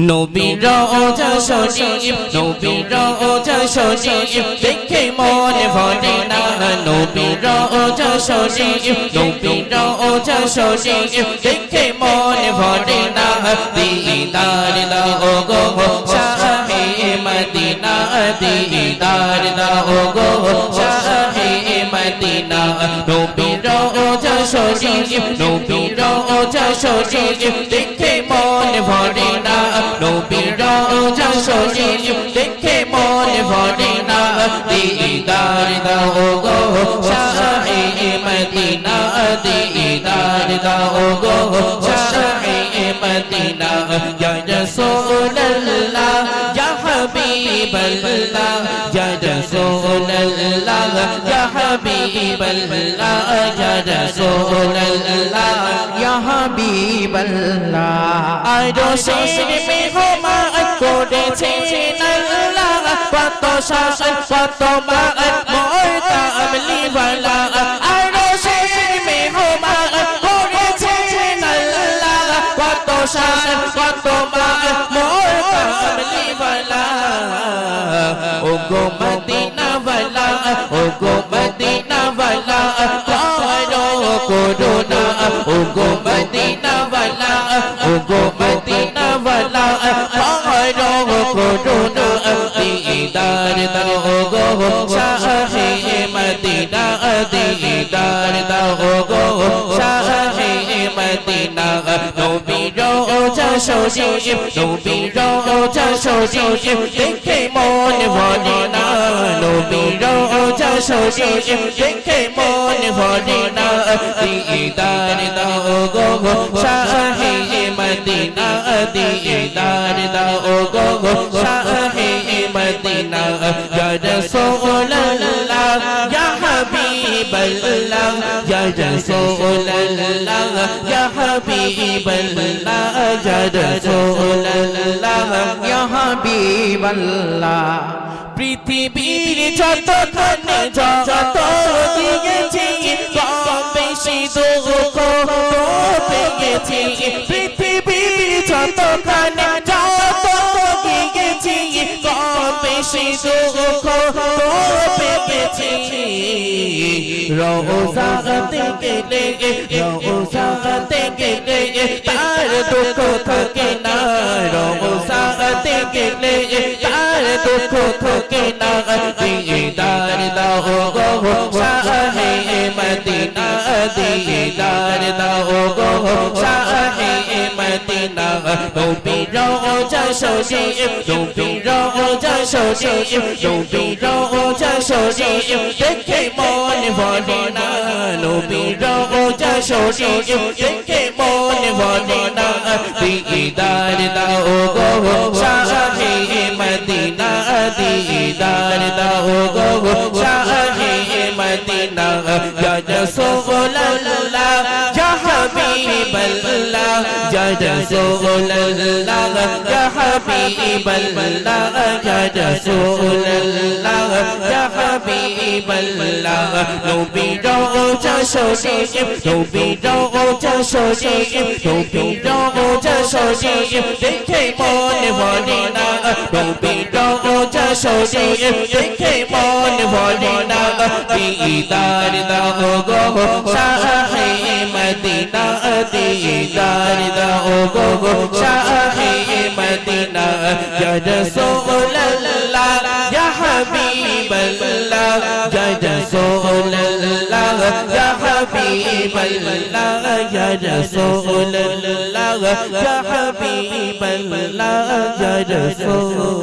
নবীর রওজা শরীফ নবীর রওজা শরীফ দেখে মন ভরে না নবীর রওজা শরীফ নবীর রওজা শরীফ দেখে মন ভরে না দিদার দাও গো শাহে মদিনা দিদার দাও গো শাহে মদিনা নবীর রওজা শরীফ নবীর রওজা শরীফ দেখে মন ভরে না নবীর রওজা শরীফ দেখে মন ভরে না দিদার দাও গো শাহে মদিনা দিদার দাও গো শাহে মদিনা ইয়া রাসূলুল্লাহ ইয়া হাবিবাল্লাহ ইয়া রাসূলুল্লাহ ইয়া হাবিবাল্লাহ ইয়া রাসূলুল্লাহ ইয়া হাবিবাল্লাহ আরশের মেহমান করেছেন আল্লাহ কত শাসন কত মান মোর কামলিওয়ালা আরশের মেহমান করেছেন আল্লাহ কত শাসন কত মান মোর কামলিওয়ালা ও গো মদিনাওয়ালা ও গো মদিনাওয়ালা করো করুণা ও গো মদিনাওয়ালা ও গো মদিনাওয়ালা করো করুণা দিদার দাও গো শাহে মদিনা দিদার দাও গো শাহে মদিনা নবীর রওজা শরীফ নবীর রওজা শরীফ দেখে মন ভরে না নবীর রওজা শরীফ দেখে মন ভরে না দিদার দাও গো শাহে মদিনা দিদার দাও গো শাহে মদিনা ইয়া রাসূলুল্লাহ ইয়া হাবিবাল্লাহ ইয়া রাসূলুল্লাহ ইয়া হাবিবাল্লাহ ইয়া রাসূলুল্লাহ ইয়া হাবিবাল্লাহ পৃথিবীর যত ধনে যত দিয়েছি কম বেশি দুঃখ পেয়েছি পৃথিবীর যত ধনে যত দিয়েছি কম বেশি দুঃখ পেয়েছি রওজাতে গেলে রওজাতে গেলে তার দুঃখ থাকে না রওজাতে গেলে তার দুঃখ থাকে না দিদার দাও গো শাহে মদিনা দিদার দাও গো শাহে মদিনা নবীর রওজা শরীফ নবীর রওজা শরীফ নবীর রওজা শরীফ দেখে মন ভরে না নবীর রওজা শরীফ দেখে মন ভরে না দিদার দাও গো শাহে মদিনা দিদার দাও গো শাহে মদিনা ইয়া রাসূলুল্লাহ ইয়া হাবিবাল্লাহ ইয়া রাসূলুল্লাহ ইয়া হাবিবাল্লাহ ইয়া রাসূলুল্লাহ ইয়া হাবিবাল্লাহ নবীর রওজা শরীফ নবীর রওজা শরীফ নবীর রওজা শরীফ দেখে মন ভরে না নবীর রওজা শরীফ দেখে মন ভরে না দিদার দাও গো শাহে মদিনা দিদার দাও গো শাহে মদিনা ইয়া রাসূলুল্লাহ ইয়া হাবিবাল্লাহ ইয়া রাসূলুল্লাহ ইয়া হাবিবাল্লাহ ইয়া রাসূলুল্লাহ ইয়া হাবিবাল্লাহ ইয়া রাসূলুল্লাহ